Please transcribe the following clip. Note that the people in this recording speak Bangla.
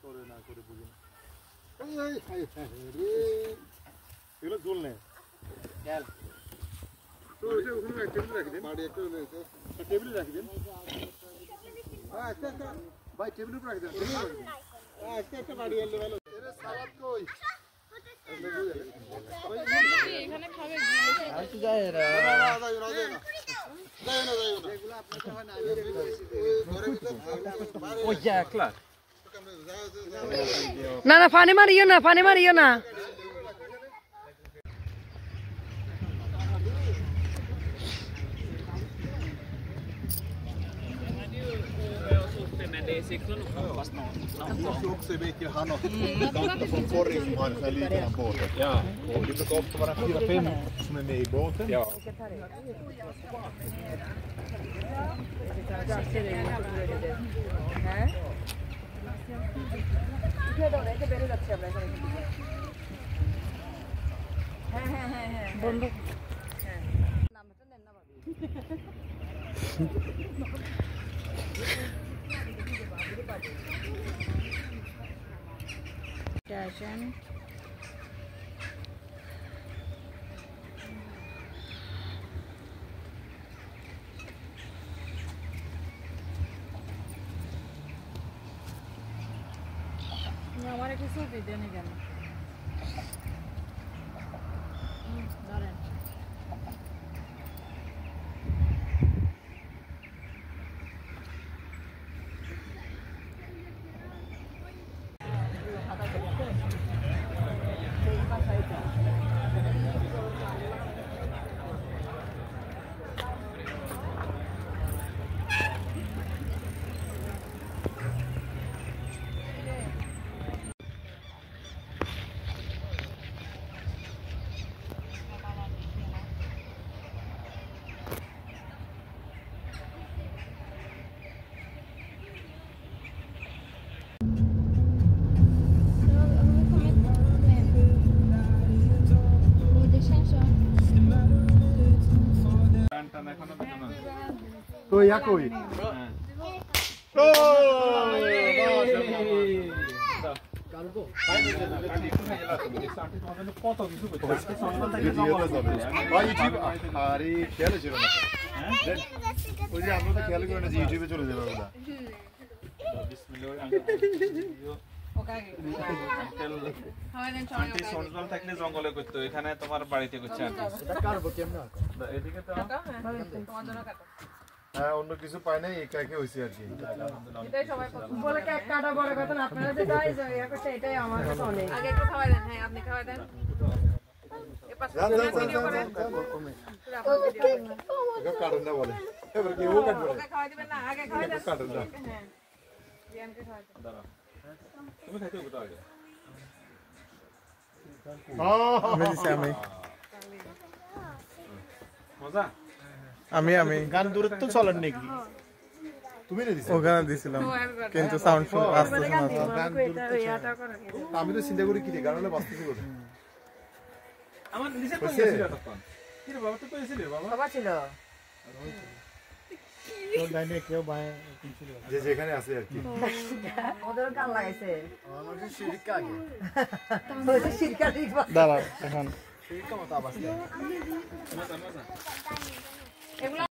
করে না করে বুঝি না এগুলো জল নেই তো এটা ওখানে টেবিলে রাখি দেন বাড়ি একটা রয়েছে টেবিলে রাখি দেন হ্যাঁ আচ্ছা ভাই টেবিলের উপর রাখি দেন আচ্ছা একটা বাড়ি এলে ভালো এর সালাদ কই এখানে খাবে আর তো যায় না এগুলো আপনার সবাই না ঘরে ভিতর ওই যা একলা না না পানি মারিও না också vet ju han också från Korri som har en liten båt. Ja, och det brukar ofta vara 4-5 som är med i båten. Ja. Dashan. हमारे किसी भी देने जाना दारेन Koi ja koi. আরে খেয়াল ছিল না ওই যে আমরা তো খেয়াল করি না যে ইউটিউবে চলে যাবে ওটা আন্টি সন্ডল থাকলে জঙ্গলে করতে এখানে তোমার বাড়িতে করছে আন্টি এটা কাটবো কেমনে এদিকে তো তোমার জন্য কাটো হ্যাঁ অন্য কিছু পাই নাই একাকে হইছে আর কি এটাই সবাই পছন্দ বলে কেক কাটা বড় কথা না আপনারা যেটা ইয়া করতে এটাই আমার কাছে অনেক আগে একটু খাওয়াই দেন হ্যাঁ আপনি খাওয়াই দেন এই পাশে ভিডিও করেন এটা কাটন না বলে এবার কি ও কাটবে ওকে খাওয়াই দিবেন না আগে খাওয়াই দেন কাটন না হ্যাঁ রিয়ানকে খাওয়াই দেন দাঁড়াও তুমি খাইতে হবে তো আগে আমি দিছি আমি মজা আমি গান দূরে তো চলেন নাকি তুমি রে দিছো ওখানে দিছিলাম কিন্তু সাউন্ড শুনে আসতে শোনা গান দূরে আমি তো চিন্তা করি কি রে গান হলে বাঁচতেছি কোথায় আমার নিচে তো ছিল তখন কি রে বাবা তো কইছিল বাবা বাবা ছিল তো ডাইনে কেউ বাই ছিল যে যেখানে আছে আর কি ওদের গান লাগাইছে আমাদের শিরকা আগে ওই শিরকা ঠিক দাঁড়া এখন শিরকা মতো আওয়াজ মজা মজা এগুলো